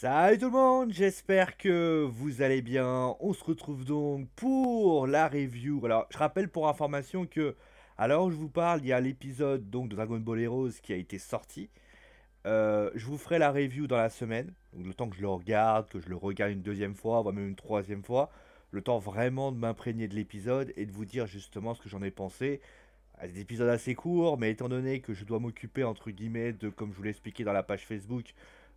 Salut tout le monde, j'espère que vous allez bien. On se retrouve donc pour la review. Alors, je rappelle pour information que, à l'heure où je vous parle, il y a l'épisode donc de Dragon Ball Heroes qui a été sorti. Je vous ferai la review dans la semaine. Donc, le temps que je le regarde, que je le regarde une deuxième fois, voire même une troisième fois. Le temps vraiment de m'imprégner de l'épisode et de vous dire justement ce que j'en ai pensé. C'est des épisodes assez courts, mais étant donné que je dois m'occuper, entre guillemets, de, comme je vous l'ai expliqué dans la page Facebook,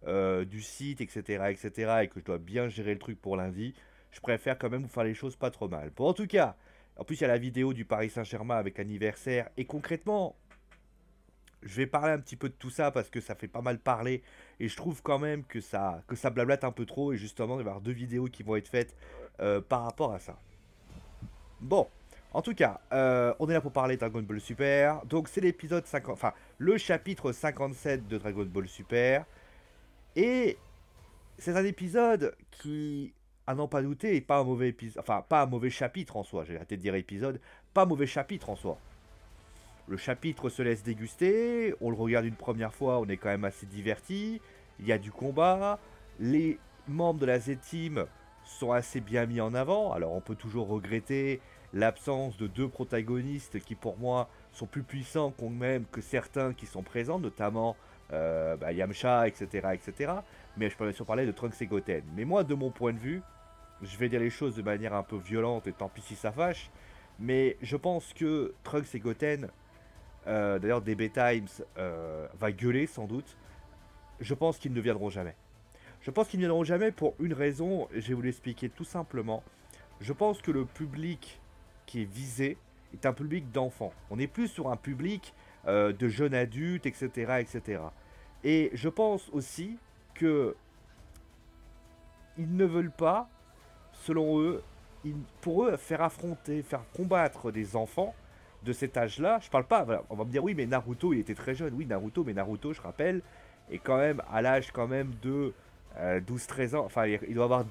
du site, etc., etc., et que je dois bien gérer le truc pour lundi, je préfère quand même vous faire les choses pas trop mal. Bon, en tout cas, en plus, il y a la vidéo du Paris Saint-Germain avec l'anniversaire, et concrètement, je vais parler un petit peu de tout ça parce que ça fait pas mal parler, et je trouve quand même que ça blablate un peu trop, et justement, il va y avoir deux vidéos qui vont être faites par rapport à ça. Bon, en tout cas, on est là pour parler de Dragon Ball Super. Donc c'est l'épisode 50, enfin le chapitre 57 de Dragon Ball Super. Et c'est un épisode qui, à n'en pas douter, est pas un mauvais épisode, enfin pas un mauvais chapitre en soi. J'ai arrêté de dire épisode, pas un mauvais chapitre en soi. Le chapitre se laisse déguster, on le regarde une première fois, on est quand même assez diverti. Il y a du combat, les membres de la Z-Team sont assez bien mis en avant. Alors on peut toujours regretter l'absence de deux protagonistes qui pour moi sont plus puissants quand même que certains qui sont présents, notamment Yamcha, etc., etc. Mais je peux bien sûr parler de Trunks et Goten. Mais moi, de mon point de vue, je vais dire les choses de manière un peu violente et tant pis si ça fâche, mais je pense que Trunks et Goten, d'ailleurs DB Times va gueuler sans doute, je pense qu'ils ne viendront jamais. Je pense qu'ils ne viendront jamais pour une raison, je vais vous l'expliquer tout simplement. Je pense que le public qui est visé est un public d'enfants. On est plus sur un public de jeunes adultes, etc., etc. Et je pense aussi que ils ne veulent pas, selon eux, pour eux, faire affronter, faire combattre des enfants de cet âge-là. Je parle pas, voilà, on va me dire oui, mais Naruto, il était très jeune. Oui, Naruto, mais Naruto, je rappelle, est quand même à l'âge quand même de 12-13 ans. Enfin, il doit avoir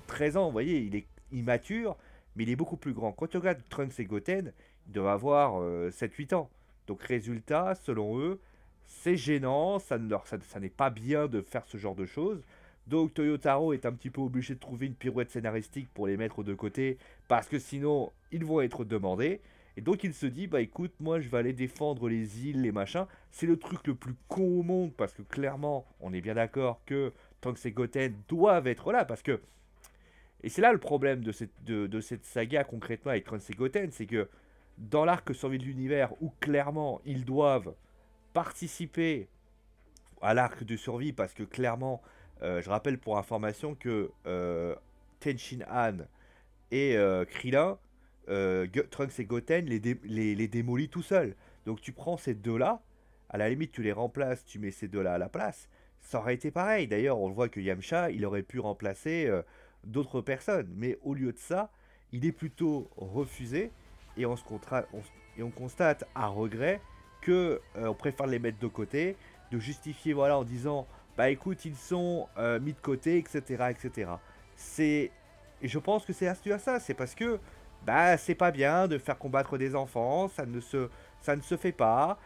10-12-13 ans, vous voyez, il est immature, mais il est beaucoup plus grand. Quand tu regardes Trunks et Goten, il doit avoir 7-8 ans. Donc, résultat, selon eux, c'est gênant, ça n'est pas bien de faire ce genre de choses. Donc Toyotaro est un petit peu obligé de trouver une pirouette scénaristique pour les mettre de côté, parce que sinon ils vont être demandés. Et donc il se dit, bah écoute, moi je vais aller défendre les îles, les machins. C'est le truc le plus con au monde, parce que clairement, on est bien d'accord que Trunks et Goten doivent être là, parce que... Et c'est là le problème de cette saga concrètement avec Trunks et Goten, c'est que dans l'arc survie de l'univers, où clairement ils doivent participer à l'arc de survie, parce que clairement, je rappelle pour information que Tenshin Han et Krillin, Trunks et Goten les démolit tout seul. Donc tu prends ces deux-là, à la limite tu les remplaces, tu mets ces deux-là à la place, ça aurait été pareil. D'ailleurs, on le voit que Yamcha, il aurait pu remplacer d'autres personnes. Mais au lieu de ça, il est plutôt refusé, et et on constate à regret que on préfère les mettre de côté, de justifier voilà en disant bah écoute ils sont mis de côté, etc., etc. C'est Et je pense que c'est astuce à ça, c'est parce que bah c'est pas bien de faire combattre des enfants, ça ne se fait pas,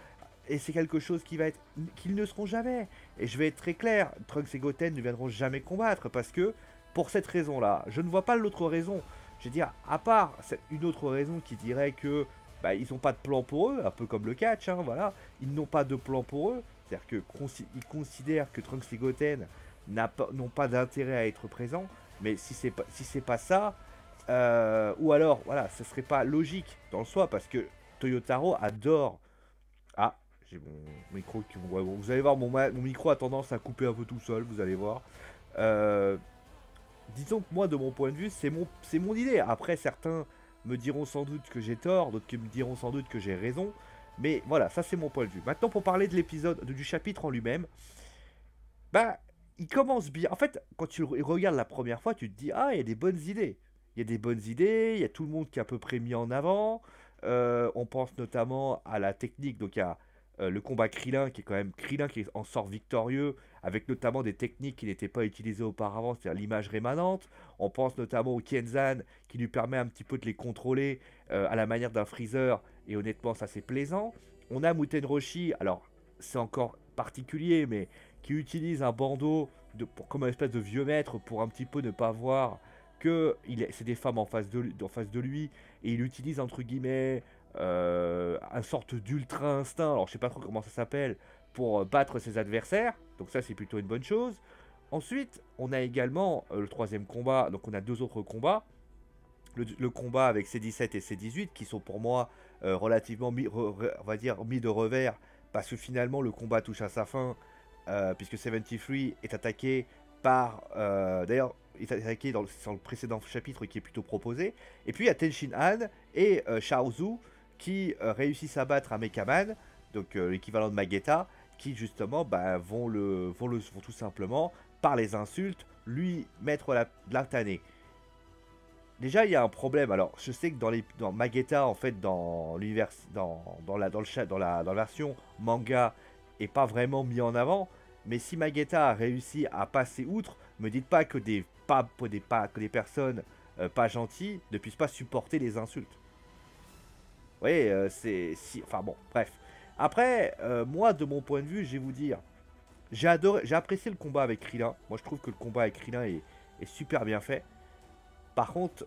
et c'est quelque chose qui va être qu'ils ne seront jamais. Et je vais être très clair, Trunks et Goten ne viendront jamais combattre parce que pour cette raison-là, je ne vois pas l'autre raison. Je veux dire, à part une autre raison qui dirait que bah, ils n'ont pas de plan pour eux, un peu comme le catch, hein, voilà, ils n'ont pas de plan pour eux, c'est-à-dire qu'ils considèrent que Trunks et Goten n'ont pas d'intérêt à être présents, mais si c'est pas ça, ou alors, voilà, ce serait pas logique dans le soi, parce que Toyotaro adore... Ah, j'ai mon micro qui... Ouais, bon, vous allez voir, mon micro a tendance à couper un peu tout seul, vous allez voir. Euh, Disons que moi, de mon point de vue, c'est mon idée. Après, certains me diront sans doute que j'ai tort, d'autres qui me diront sans doute que j'ai raison. Mais voilà, ça c'est mon point de vue. Maintenant, pour parler de l'épisode, du chapitre en lui-même, bah, il commence bien. En fait, quand tu le regardes la première fois, tu te dis, ah, il y a des bonnes idées. Il y a des bonnes idées, il y a tout le monde qui est à peu près mis en avant. On pense notamment à la technique, donc il y a le combat Krillin, qui est quand même Krillin qui en sort victorieux, avec notamment des techniques qui n'étaient pas utilisées auparavant, c'est-à-dire l'image rémanente. On pense notamment au Kenzan, qui lui permet un petit peu de les contrôler à la manière d'un Freezer, et honnêtement, ça c'est plaisant. On a Muten Roshi, alors c'est encore particulier, mais qui utilise un bandeau comme un espèce de vieux maître pour un petit peu ne pas voir que c'est des femmes en face de lui, et il utilise entre guillemets un sorte d'ultra instinct, alors je sais pas trop comment ça s'appelle, pour battre ses adversaires, donc ça c'est plutôt une bonne chose. Ensuite, on a également le troisième combat, donc on a deux autres combats. Le combat avec C17 et C18 qui sont pour moi relativement on va dire mis de revers parce que finalement le combat touche à sa fin puisque 73 est attaqué par d'ailleurs est attaqué dans le précédent chapitre qui est plutôt proposé, et puis il y a Tenshin Han et Shaozu qui réussissent à battre un Mekaman, donc l'équivalent de Magetta, qui justement vont tout simplement par les insultes lui mettre la tannée. Déjà, il y a un problème. Alors, je sais que dans Magetta, en fait, dans l'univers, dans la version manga, est pas vraiment mis en avant. Mais si Magetta a réussi à passer outre, me dites pas que que des personnes pas gentilles ne puissent pas supporter les insultes. Vous voyez, enfin bon, bref. Après, moi, de mon point de vue, je vais vous dire, j'ai apprécié le combat avec Krillin. Moi, je trouve que le combat avec Krillin est super bien fait. Par contre,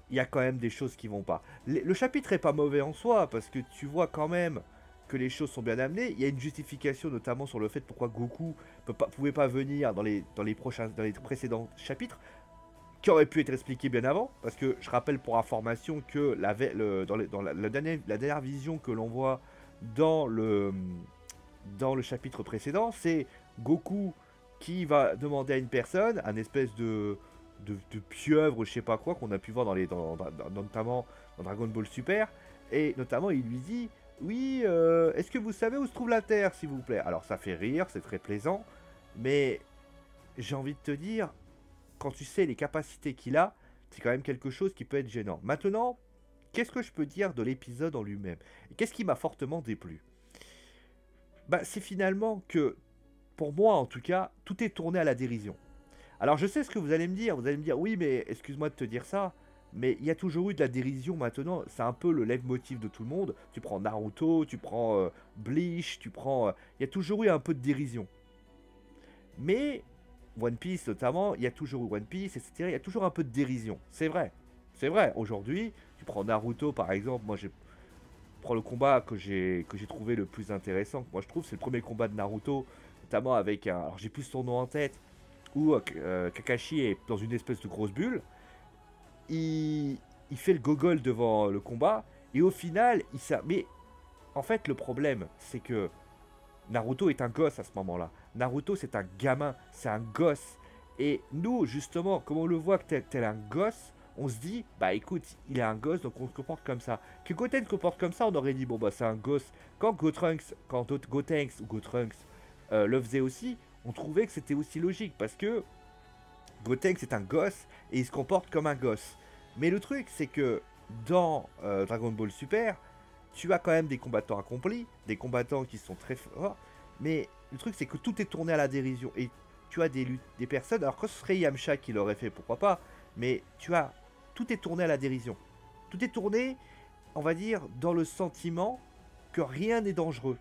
il y a quand même des choses qui vont pas. Le chapitre est pas mauvais en soi, parce que tu vois quand même que les choses sont bien amenées. Il y a une justification notamment sur le fait pourquoi Goku pouvait pas venir dans les précédents chapitres, qui aurait pu être expliqué bien avant, parce que je rappelle pour information que la dernière vision que l'on voit dans le chapitre précédent, c'est Goku qui va demander à une personne, un espèce de pieuvre, je sais pas quoi, qu'on a pu voir notamment dans Dragon Ball Super, et notamment il lui dit oui, est-ce que vous savez où se trouve la Terre, s'il vous plaît? Alors ça fait rire, c'est très plaisant, mais j'ai envie de te dire, quand tu sais les capacités qu'il a, c'est quand même quelque chose qui peut être gênant. Maintenant, qu'est-ce que je peux dire de l'épisode en lui-même? Qu'est-ce qui m'a fortement déplu? Bah, c'est finalement que, pour moi en tout cas, tout est tourné à la dérision. Alors je sais ce que vous allez me dire oui mais excuse-moi de te dire ça, mais il y a toujours eu de la dérision maintenant, c'est un peu le leitmotiv de tout le monde, tu prends Naruto, tu prends Bleach, il y a toujours eu un peu de dérision. Mais One Piece notamment, il y a toujours eu One Piece, etc. Il y a toujours un peu de dérision, c'est vrai, aujourd'hui, tu prends Naruto par exemple, moi je prends le combat que j'ai trouvé le plus intéressant, moi je trouve c'est le premier combat de Naruto, notamment avec un, alors j'ai plus son nom en tête, où Kakashi est dans une espèce de grosse bulle, il fait le gogol devant le combat, et au final, mais en fait, le problème, c'est que Naruto est un gosse à ce moment-là. Naruto, c'est un gamin, c'est un gosse. Et nous, justement, comme on le voit que tel un gosse, on se dit, bah écoute, il est un gosse, donc on se comporte comme ça. Que Goten se comporte comme ça, on aurait dit, bon bah c'est un gosse. Quand Gotenks ou Gotrunks le faisait aussi, on trouvait que c'était aussi logique, parce que Gotenks c'est un gosse, et il se comporte comme un gosse. Mais le truc, c'est que dans Dragon Ball Super, tu as quand même des combattants accomplis, des combattants qui sont très forts, mais le truc, c'est que tout est tourné à la dérision. Et tu as des personnes, alors quand ce serait Yamcha qui l'aurait fait, pourquoi pas, mais tout est tourné à la dérision. Tout est tourné, on va dire, dans le sentiment que rien n'est dangereux.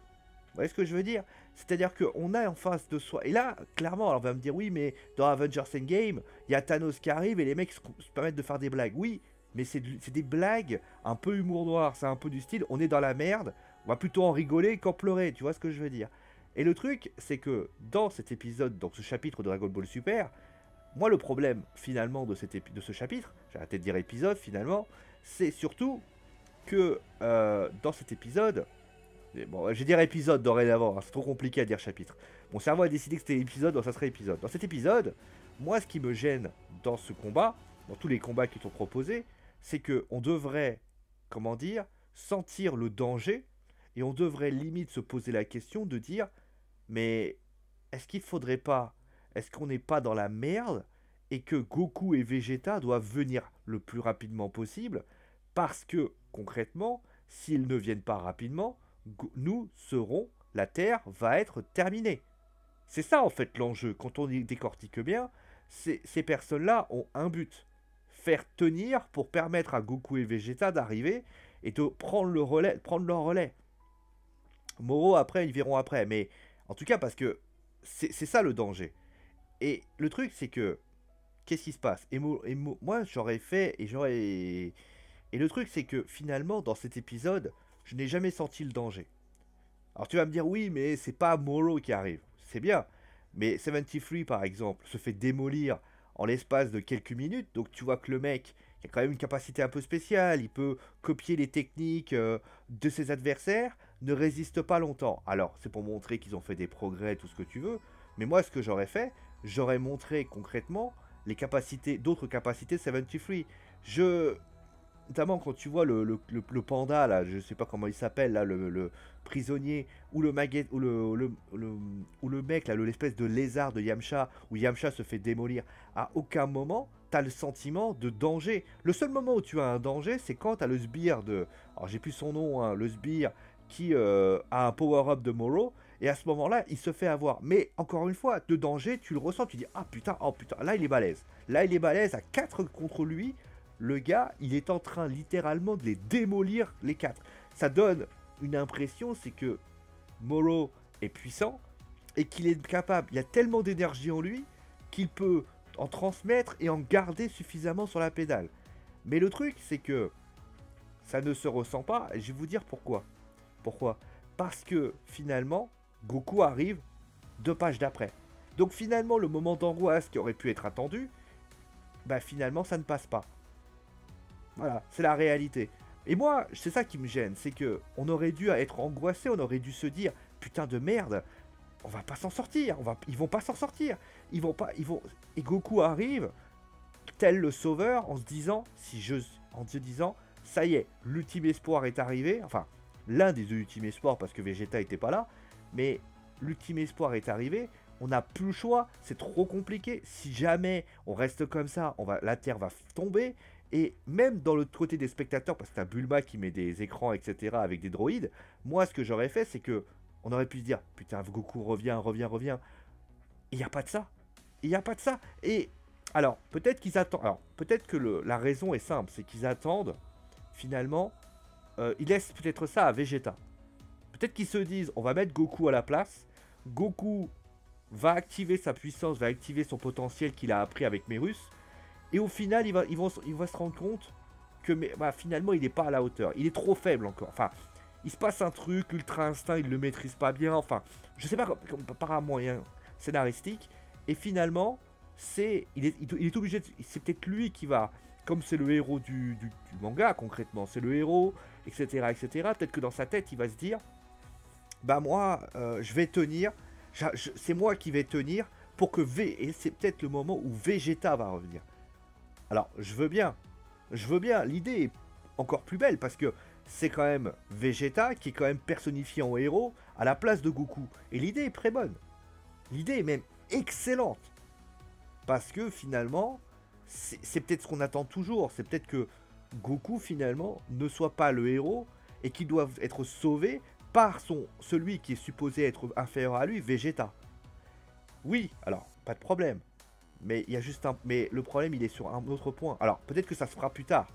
Vous voyez ce que je veux dire? C'est-à-dire qu'on a en face de soi. Et là, clairement, alors on va me dire, oui, mais dans Avengers Endgame, il y a Thanos qui arrive et les mecs se permettent de faire des blagues. Oui, mais c'est des blagues un peu humour noir. C'est un peu du style, on est dans la merde, on va plutôt en rigoler qu'en pleurer. Tu vois ce que je veux dire? Et le truc, c'est que dans cet épisode, dans ce chapitre de Dragon Ball Super, moi, le problème, finalement, de ce chapitre, j'ai arrêté de dire épisode, finalement, c'est surtout que dans cet épisode. Bon, je vais dire épisode dorénavant, hein, c'est trop compliqué à dire chapitre. Mon cerveau a décidé que c'était épisode, donc ça serait épisode. Dans cet épisode, moi ce qui me gêne dans ce combat, dans tous les combats qui sont proposés, c'est que on devrait, comment dire, sentir le danger, et on devrait limite se poser la question de dire, mais est-ce qu'il faudrait pas, est-ce qu'on n'est pas dans la merde, et que Goku et Vegeta doivent venir le plus rapidement possible, parce que concrètement, s'ils ne viennent pas rapidement, la Terre va être terminée. C'est ça en fait l'enjeu. Quand on y décortique bien, ces personnes-là ont un but. Faire tenir pour permettre à Goku et Vegeta d'arriver et de prendre leur relais. Moro après, ils verront après. Mais en tout cas parce que c'est ça le danger. Et le truc, c'est que, qu'est-ce qui se passe? Moi, j'aurais fait, et j'aurais... Et le truc, c'est que finalement, dans cet épisode, je n'ai jamais senti le danger. Alors tu vas me dire, oui, mais c'est pas Morrow qui arrive. C'est bien. Mais 73, par exemple, se fait démolir en l'espace de quelques minutes. Donc tu vois que le mec, il a quand même une capacité un peu spéciale. Il peut copier les techniques de ses adversaires, ne résiste pas longtemps. Alors, c'est pour montrer qu'ils ont fait des progrès, tout ce que tu veux. Mais moi, ce que j'aurais fait, j'aurais montré concrètement les capacités, d'autres capacités de 73. Je, notamment quand tu vois le panda là, je sais pas comment il s'appelle là, le prisonnier ou le maggot ou le mec là, l'espèce de lézard de Yamcha où Yamcha se fait démolir. À aucun moment t'as le sentiment de danger. Le seul moment où tu as un danger, c'est quand t'as le sbire de, alors j'ai plus son nom, hein, le sbire qui a un power-up de Moro. Et à ce moment-là, il se fait avoir. Mais encore une fois, de danger, tu le ressens, tu dis ah putain, oh putain, là il est balèze. Là il est balèze à 4 contre lui. Le gars, il est en train littéralement de les démolir les 4. Ça donne une impression, c'est que Moro est puissant et qu'il est capable, il y a tellement d'énergie en lui qu'il peut en transmettre et en garder suffisamment sur la pédale. Mais le truc, c'est que ça ne se ressent pas et je vais vous dire pourquoi. Pourquoi? Parce que finalement, Goku arrive 2 pages d'après. Donc finalement, le moment d'angoisse qui aurait pu être attendu, bah finalement, ça ne passe pas. Voilà, c'est la réalité. Et moi, c'est ça qui me gêne, c'est que on aurait dû être angoissé, on aurait dû se dire putain de merde, on va pas s'en sortir, ils vont pas s'en sortir, ils vont pas, ils vont. Et Goku arrive tel le sauveur en se disant, en se disant, ça y est, l'ultime espoir est arrivé, enfin l'un des deux ultimes espoirs parce que Vegeta était pas là, mais l'ultime espoir est arrivé. On n'a plus le choix, c'est trop compliqué. Si jamais on reste comme ça, la Terre va tomber. Et même dans le côté des spectateurs, parce que t'as Bulma qui met des écrans, etc., avec des droïdes, moi, ce que j'aurais fait, c'est que on aurait pu se dire, putain, Goku, reviens. Il n'y a pas de ça. Il n'y a pas de ça. Et alors, peut-être qu'ils attendent. Alors, peut-être que la raison est simple, c'est qu'ils attendent, finalement, ils laissent peut-être ça à Vegeta. Peut-être qu'ils se disent, on va mettre Goku à la place. Goku va activer sa puissance, va activer son potentiel qu'il a appris avec Merus. Et au final, il va se rendre compte que bah, finalement, il n'est pas à la hauteur. Il est trop faible encore. Enfin, il se passe un truc, l'ultra instinct, il le maîtrise pas bien. Enfin, je sais pas, par un moyen scénaristique. Et finalement, il est obligé, c'est peut-être lui qui va, comme c'est le héros du manga concrètement, c'est le héros, etc., etc. Peut-être que dans sa tête, il va se dire, bah moi, je vais tenir. C'est moi qui vais tenir pour que et c'est peut-être le moment où Vegeta va revenir. Alors, je veux bien, l'idée est encore plus belle parce que c'est quand même Vegeta qui est quand même personnifié en héros à la place de Goku. Et l'idée est très bonne. L'idée est même excellente. Parce que finalement, c'est peut-être ce qu'on attend toujours. C'est peut-être que Goku finalement ne soit pas le héros et qu'il doive être sauvé par celui qui est supposé être inférieur à lui, Vegeta. Oui, alors, pas de problème. Mais il y a juste un. Mais le problème, il est sur un autre point. Alors, peut-être que ça se fera plus tard.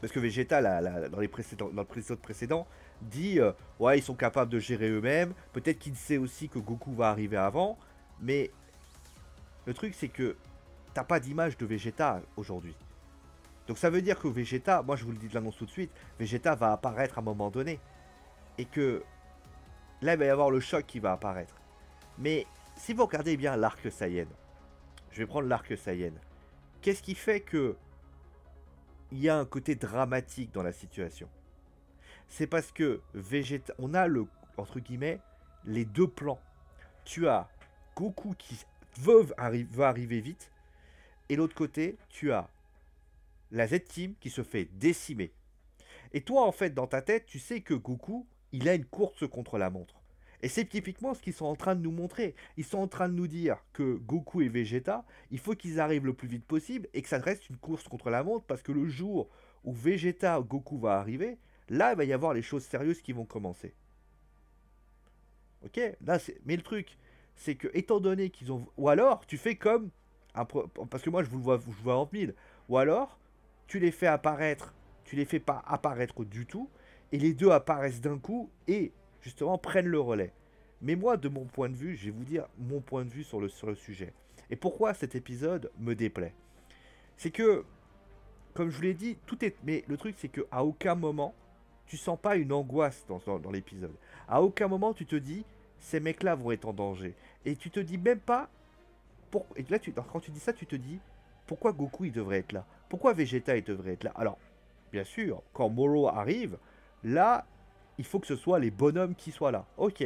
Parce que Vegeta, dans l'épisode précédent, dit ouais, ils sont capables de gérer eux-mêmes. Peut-être qu'il sait aussi que Goku va arriver avant. Mais le truc, c'est que t'as pas d'image de Vegeta aujourd'hui. Donc ça veut dire que Vegeta, moi je vous le dis de l'annonce tout de suite, Vegeta va apparaître à un moment donné. Et que là, il va y avoir le choc qui va apparaître. Mais si vous regardez bien l'arc Saiyan, je vais prendre l'arc Saiyan. Qu'est-ce qui fait que il y a un côté dramatique dans la situation? C'est parce que Vegeta, on a entre guillemets, les deux plans. Tu as Goku qui veut arriver vite, et l'autre côté, tu as la Z-Team qui se fait décimer. Et toi, en fait, dans ta tête, tu sais que Goku, il a une course contre la montre. Et c'est typiquement ce qu'ils sont en train de nous montrer. Ils sont en train de nous dire que Goku et Vegeta, il faut qu'ils arrivent le plus vite possible et que ça reste une course contre la montre parce que le jour où Vegeta, Goku va arriver, là, il va y avoir les choses sérieuses qui vont commencer. Ok? Là, mais le truc, c'est que étant donné qu'ils ont... Ou alors, tu fais comme... Parce que moi, je vous vois en mille. Ou alors, tu les fais apparaître, tu les fais pas apparaître du tout, et les deux apparaissent d'un coup, et justement prennent le relais. Mais moi, de mon point de vue, je vais vous dire mon point de vue sur le sujet. Et pourquoi cet épisode me déplaît? C'est que, comme je vous l'ai dit, tout est... Mais le truc, c'est qu'à aucun moment, tu sens pas une angoisse dans l'épisode. À aucun moment, tu te dis, ces mecs-là vont être en danger. Et tu te dis même pas... Et là, quand tu dis ça, tu te dis, pourquoi Goku, il devrait être là? Pourquoi Vegeta, il devrait être là? Alors, bien sûr, quand Moro arrive, là, il faut que ce soit les bonhommes qui soient là. Ok.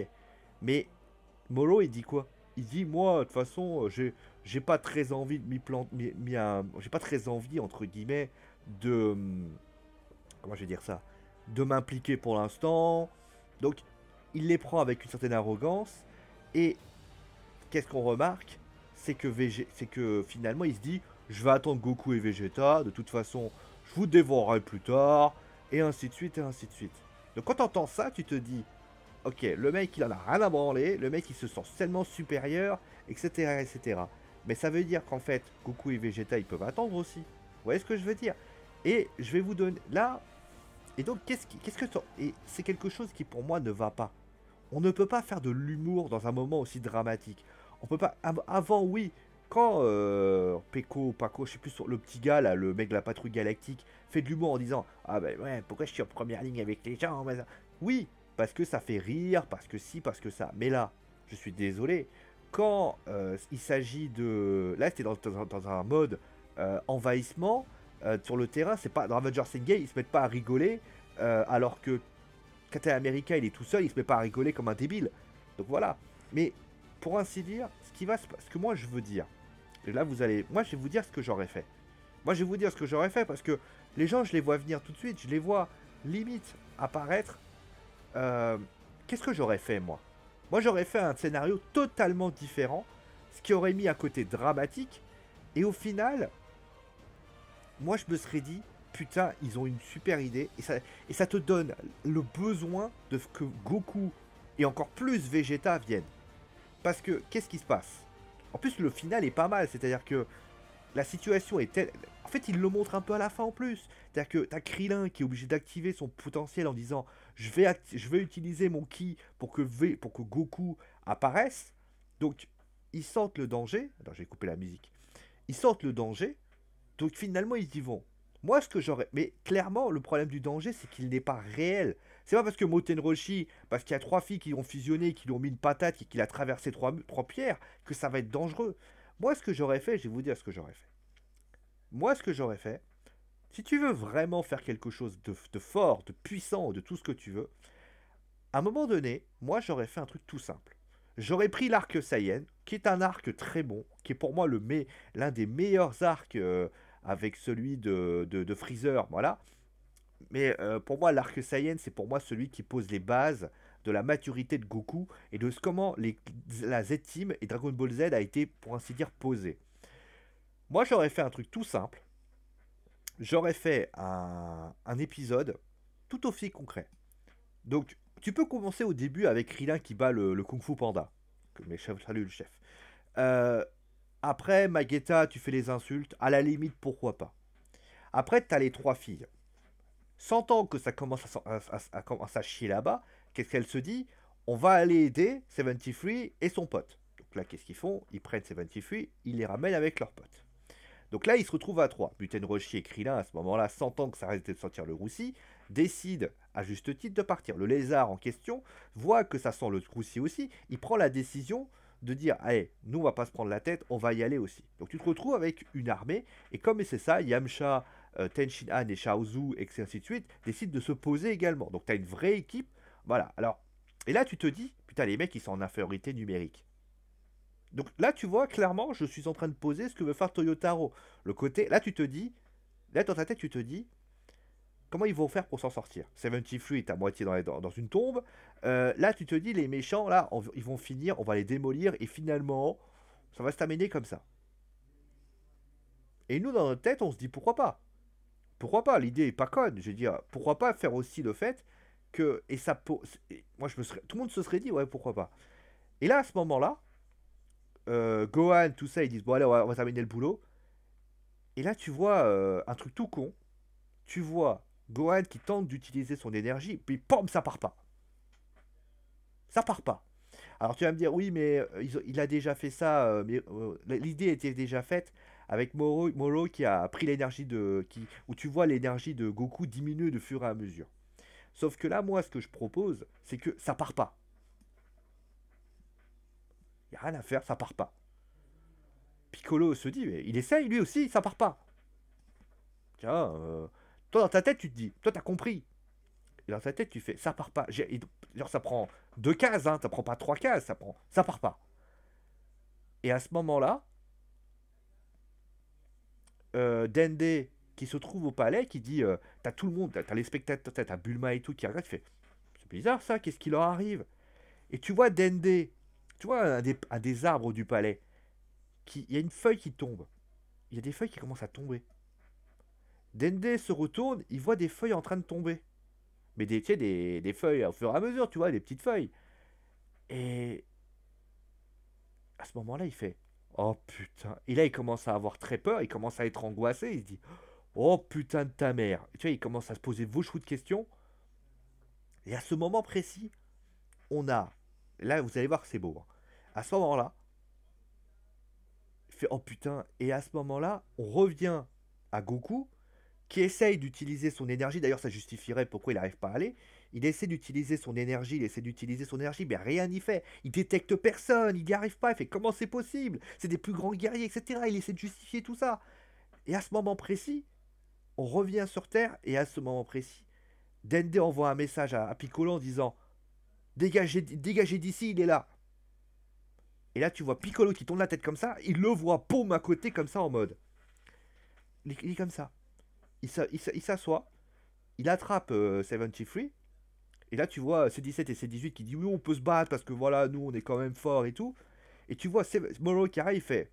Mais Moro, il dit quoi? Il dit, moi, de toute façon, j'ai pas très envie de m'y planter, j'ai pas très envie, entre guillemets, de... Comment je vais dire ça? De m'impliquer pour l'instant. Donc, il les prend avec une certaine arrogance. Et qu'est-ce qu'on remarque? C'est que finalement, il se dit, je vais attendre Goku et Vegeta, de toute façon, je vous dévorerai plus tard, et ainsi de suite, et ainsi de suite. Donc quand t'entends ça, tu te dis, ok, le mec, il en a rien à branler, le mec, il se sent tellement supérieur, etc., etc. Mais ça veut dire qu'en fait, Goku et Vegeta, ils peuvent attendre aussi. Vous voyez ce que je veux dire? Et je vais vous donner... Là... Et donc, et c'est quelque chose qui, pour moi, ne va pas. On ne peut pas faire de l'humour dans un moment aussi dramatique. On peut pas... Avant, oui, quand Paco, je sais plus, le petit gars, là, le mec de la patrouille galactique, fait de l'humour en disant, ah ben ouais, pourquoi je suis en première ligne avec les gens? Oui, parce que ça fait rire, parce que si, parce que ça. Mais là, je suis désolé, quand il s'agit de... Là, c'était dans un mode envahissement, sur le terrain, c'est pas... Dans Avengers Endgame, ils se mettent pas à rigoler, alors que Captain America, il est tout seul, il se met pas à rigoler comme un débile. Donc voilà. Mais, pour ainsi dire, ce que moi je veux dire, et là vous allez... Moi je vais vous dire ce que j'aurais fait. Moi je vais vous dire ce que j'aurais fait, parce que les gens, je les vois venir tout de suite, je les vois limite apparaître. Qu'est-ce que j'aurais fait, moi? Moi, j'aurais fait un scénario totalement différent, ce qui aurait mis un côté dramatique. Et au final, moi, je me serais dit, putain, ils ont une super idée. Et ça te donne le besoin de que Goku et encore plus Vegeta viennent. Parce que, qu'est-ce qui se passe? En plus, le final est pas mal. C'est-à-dire que la situation est telle... En fait, il le montre un peu à la fin en plus. C'est-à-dire que t'as Krillin qui est obligé d'activer son potentiel en disant je vais utiliser mon ki pour que Goku apparaisse. Donc, ils sentent le danger. Attends, j'ai coupé la musique. Ils sentent le danger. Donc, finalement, ils y vont. Moi, ce que j'aurais... Mais clairement, le problème du danger, c'est qu'il n'est pas réel. C'est pas parce que Moten Roshi, parce qu'il y a 3 filles qui ont fusionné, qui lui ont mis une patate et qu'il a traversé trois pierres, que ça va être dangereux. Moi, ce que j'aurais fait, je vais vous dire ce que j'aurais fait. Moi, ce que j'aurais fait, si tu veux vraiment faire quelque chose de fort, de puissant, de tout ce que tu veux, à un moment donné, moi, j'aurais fait un truc tout simple. J'aurais pris l'arc Saiyan, qui est un arc très bon, qui est pour moi l'un des meilleurs arcs avec celui de Freezer, voilà. Mais pour moi, l'arc Saiyan, c'est pour moi celui qui pose les bases de la maturité de Goku et de comment la Z-Team et Dragon Ball Z a été, pour ainsi dire, posé. Moi, j'aurais fait un truc tout simple. J'aurais fait un épisode tout aussi concret. Donc, tu peux commencer au début avec Krillin qui bat le Kung Fu Panda. Mais salut le chef. Euh, Après, Magetta, tu fais les insultes. À la limite, pourquoi pas. Après, t'as les 3 filles. Sentant que ça commence à chier là-bas, qu'est-ce qu'elle se dit? On va aller aider 73 et son pote. Donc là, qu'est-ce qu'ils font? Ils prennent 73, ils les ramènent avec leur pote. Donc là, ils se retrouvent à 3. Muten Roshi et Krillin, à ce moment-là, sentant que ça risque de sortir le roussi, décident, à juste titre, de partir. Le lézard en question voit que ça sent le roussi aussi. Il prend la décision de dire, allez, nous, on va pas se prendre la tête, on va y aller aussi. Donc tu te retrouves avec une armée, et comme c'est ça, Yamcha, Ten Shin Han et Shao Zhu, et ainsi de suite, décident de se poser également. Donc tu as une vraie équipe. Voilà. Alors, et là, tu te dis, putain, les mecs, ils sont en infériorité numérique. Donc là, tu vois, clairement, je suis en train de poser ce que veut faire Toyotaro. Le côté, là, tu te dis, là, dans ta tête, tu te dis, comment ils vont faire pour s'en sortir? 73 est à moitié dans une tombe. Là, tu te dis, les méchants, là, ils vont finir, on va les démolir, et finalement, ça va se terminer comme ça. Et nous, dans notre tête, on se dit, pourquoi pas? Pourquoi pas? L'idée est pas conne. Je veux dire, pourquoi pas faire aussi le fait que, et ça, moi, tout le monde se serait dit, ouais, pourquoi pas? Et là, à ce moment-là, Gohan, tout ça, ils disent bon allez, on va terminer le boulot. Et là, tu vois un truc tout con. Tu vois Gohan qui tente d'utiliser son énergie, puis pom, ça part pas. Ça part pas. Alors tu vas me dire, oui, mais il a déjà fait ça, mais l'idée était déjà faite avec Moro qui a pris l'énergie où tu vois l'énergie de Goku diminuer de fur et à mesure. Sauf que là, moi, ce que je propose, c'est que ça part pas. Il n'y a rien à faire, ça part pas. Piccolo se dit, mais il essaye lui aussi, ça part pas. Tiens, toi dans ta tête, tu te dis, toi t'as compris. Et dans ta tête, tu fais, ça part pas. Genre, ça prend 2 cases, hein, ça prend pas 3 cases, ça part pas. Et à ce moment-là, Dende qui se trouve au palais, qui dit, t'as tout le monde, t'as les spectateurs, t'as Bulma et tout qui regarde, qui fait, c'est bizarre ça, qu'est-ce qui leur arrive? Et tu vois Dende, tu vois un des arbres du palais, il y a une feuille qui tombe. Il y a des feuilles qui commencent à tomber. Dende se retourne, il voit des feuilles en train de tomber. Mais tu sais, des feuilles au fur et à mesure, tu vois, des petites feuilles. Et à ce moment-là, il fait, oh putain. Et là, il commence à avoir très peur, il commence à être angoissé, il se dit, oh putain de ta mère. Et tu vois, il commence à se poser vachement de questions. Et à ce moment précis, on a, là, vous allez voir que c'est beau, hein. À ce moment-là, il fait, oh putain. Et à ce moment-là, on revient à Goku, qui essaye d'utiliser son énergie. D'ailleurs, ça justifierait pourquoi il n'arrive pas à aller. Il essaie d'utiliser son énergie, mais rien n'y fait. Il détecte personne, il n'y arrive pas. Il fait, comment c'est possible? C'est des plus grands guerriers, etc. Il essaie de justifier tout ça. Et à ce moment précis, on revient sur Terre, et à ce moment précis, Dende envoie un message à Piccolo en disant, dégagez, dégagez d'ici, il est là. Et là, tu vois Piccolo qui tourne la tête comme ça, il le voit, paume à côté comme ça en mode. Il est comme ça. Il s'assoit, il attrape 73. Et là, tu vois C17 et C18 qui disent oui, on peut se battre parce que voilà, nous, on est quand même fort et tout. Et tu vois Moro qui arrive, il fait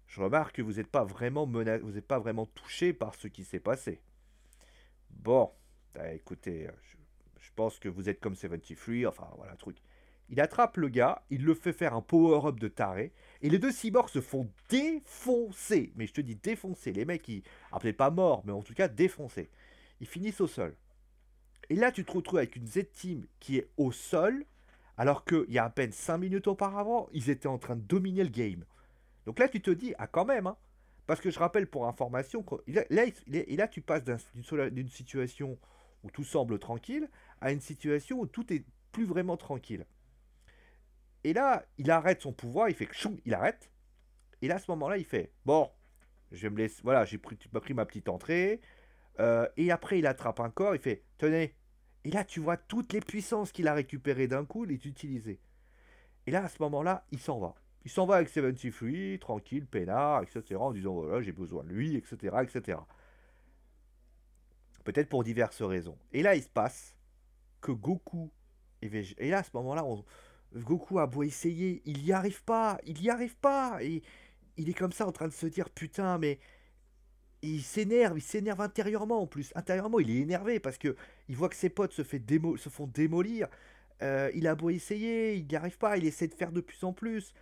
je remarque que vous n'êtes pas vraiment vous n'êtes pas vraiment touché par ce qui s'est passé. Bon, écoutez, je pense que vous êtes comme 73, enfin voilà, truc. Il attrape le gars, il le fait faire un power-up de taré, et les deux cyborgs se font défoncer. Mais je te dis défoncer, les mecs, ah, peut-être pas morts, mais en tout cas défoncés. Ils finissent au sol. Et là, tu te retrouves avec une Z-Team qui est au sol, alors qu'il y a à peine 5 minutes auparavant, ils étaient en train de dominer le game. Donc là, tu te dis, ah quand même, hein. Parce que je rappelle pour information, là, tu passes d'une situation où tout semble tranquille à une situation où tout est plus vraiment tranquille. Et là, il arrête son pouvoir, il fait choum, il arrête. Et là, à ce moment-là, il fait, bon, je vais me laisser, voilà, tu m'as pris ma petite entrée. Et après, il attrape un corps, il fait, tenez. Et là, tu vois toutes les puissances qu'il a récupérées d'un coup, les utiliser. Et là, à ce moment-là, il s'en va. Il s'en va avec 73, tranquille, peinard, etc. En disant, voilà, j'ai besoin de lui, etc., etc. Peut-être pour diverses raisons. Et là, il se passe que Goku et là, à ce moment-là, Goku a beau essayer, il n'y arrive pas, il n'y arrive pas. Et il est comme ça en train de se dire, putain, mais il s'énerve intérieurement en plus. Intérieurement, il est énervé parce que il voit que ses potes se font démolir. Il a beau essayer, il n'y arrive pas, il essaie de faire de plus en plus.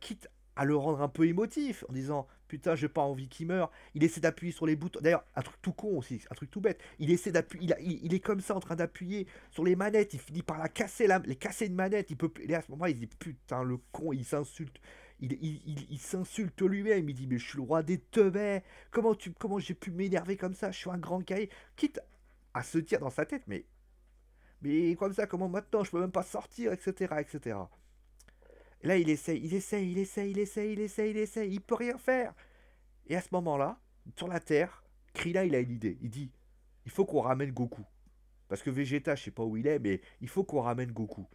Quitte à le rendre un peu émotif en disant putain, j'ai pas envie qu'il meure. Il essaie d'appuyer sur les boutons. D'ailleurs, un truc tout con aussi, un truc tout bête. Il essaie d'appuyer, il est comme ça en train d'appuyer sur les manettes. Il finit par les casser une manette. Et à ce moment, il se dit putain, le con, il s'insulte. Il s'insulte lui-même. Il dit mais je suis le roi des teubés. Comment j'ai pu m'énerver comme ça? Je suis un grand guerrier. Quitte à se dire dans sa tête mais comme ça, comment maintenant? Je peux même pas sortir, etc., etc. Et là, il essaye, il peut rien faire. Et à ce moment-là, sur la Terre, Krillin, il a une idée. Il dit, il faut qu'on ramène Goku. Parce que Vegeta, je sais pas où il est, mais il faut qu'on ramène Goku.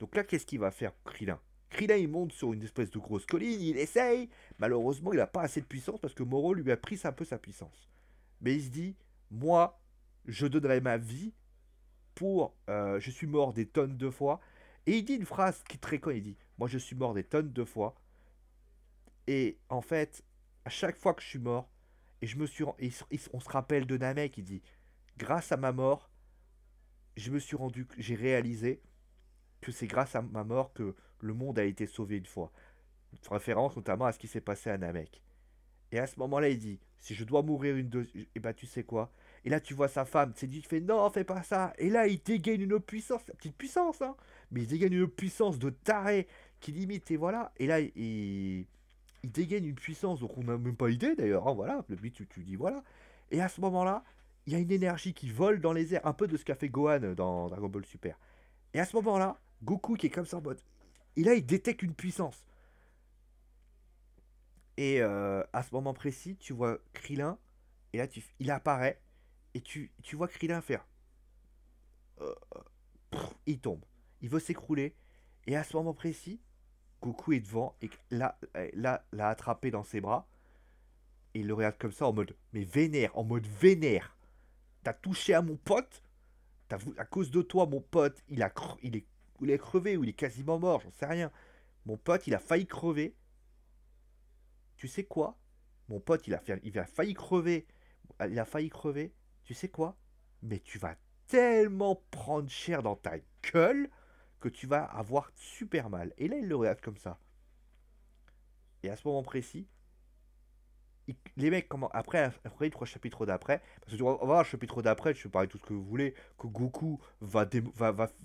Donc là, qu'est-ce qu'il va faire, Krillin? Krillin, il monte sur une espèce de grosse colline, il essaye. Malheureusement, il n'a pas assez de puissance parce que Moro lui a pris un peu sa puissance. Mais il se dit, moi, je donnerai ma vie pour... je suis mort des tonnes de fois. Et il dit une phrase qui est très con, il dit, moi je suis mort des tonnes de fois. Et en fait, à chaque fois que je suis mort, et je me suis... on se rappelle de Namek, il dit, grâce à ma mort, j'ai réalisé que c'est grâce à ma mort que le monde a été sauvé une fois. Une référence notamment à ce qui s'est passé à Namek. Et à ce moment-là, il dit, si je dois mourir une deuxième... Et bah tu sais quoi? Et là, tu vois sa femme, c'est dit, il fait non, fais pas ça. Et là, il dégaine une puissance, la petite puissance, hein. Mais il dégaine une puissance de taré qui limite, et voilà. Et là, il dégaine une puissance, donc on n'a même pas idée d'ailleurs, hein, voilà. Le but, tu dis voilà. Et à ce moment-là, il y a une énergie qui vole dans les airs, un peu de ce qu'a fait Gohan dans Dragon Ball Super. Et à ce moment-là, Goku qui est comme ça en mode. Et là, il détecte une puissance. Et à ce moment précis, tu vois Krillin, et là, il apparaît, et tu vois Krillin faire. euh, il tombe. Il veut s'écrouler. Et à ce moment précis, Goku est devant, et l'a attrapé dans ses bras, et il le regarde comme ça en mode. Mais vénère, en mode vénère. T'as touché à mon pote, à cause de toi, mon pote, il est crevé, ou il est quasiment mort, j'en sais rien. Mon pote, il a failli crever. Tu sais quoi? Mon pote, il a failli crever. Il a failli crever. Tu sais quoi? Mais tu vas tellement prendre cher dans ta gueule que tu vas avoir super mal. Et là, il le regarde comme ça. Et à ce moment précis, les mecs, après les trois chapitres d'après, parce que on va voir le chapitre d'après, je peux parler tout ce que vous voulez, que Goku va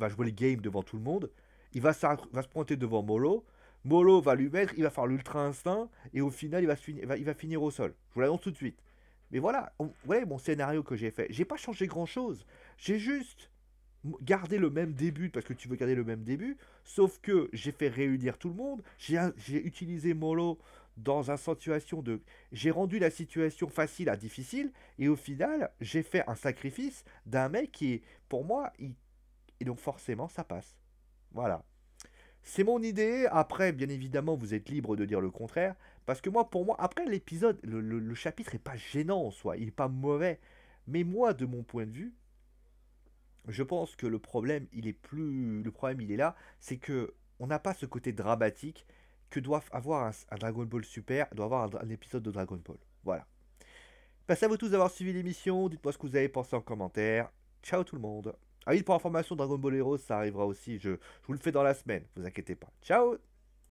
jouer le game devant tout le monde, va se pointer devant Molo, Molo va lui mettre, il va faire l'ultra instinct, et au final, il va finir au sol. Je vous l'annonce tout de suite. Mais voilà, vous voyez mon scénario que j'ai fait. J'ai pas changé grand chose. J'ai juste gardé le même début, parce que tu veux garder le même début, sauf que j'ai fait réunir tout le monde, j'ai utilisé Molo dans une situation de. J'ai rendu la situation facile à difficile, et au final, j'ai fait un sacrifice d'un mec qui est, pour moi, et donc forcément, ça passe. Voilà. C'est mon idée. Après, bien évidemment, vous êtes libre de dire le contraire. Parce que moi, pour moi, après l'épisode, le chapitre est pas gênant en soi. Il est pas mauvais. Mais moi, de mon point de vue, je pense que le problème, il est là. C'est que on n'a pas ce côté dramatique que doit avoir un Dragon Ball Super, doit avoir un épisode de Dragon Ball. Voilà. Merci à vous tous d'avoir suivi l'émission. Dites-moi ce que vous avez pensé en commentaire. Ciao tout le monde. Ah oui, pour information, Dragon Ball Heroes, ça arrivera aussi. Je vous le fais dans la semaine. Vous inquiétez pas. Ciao.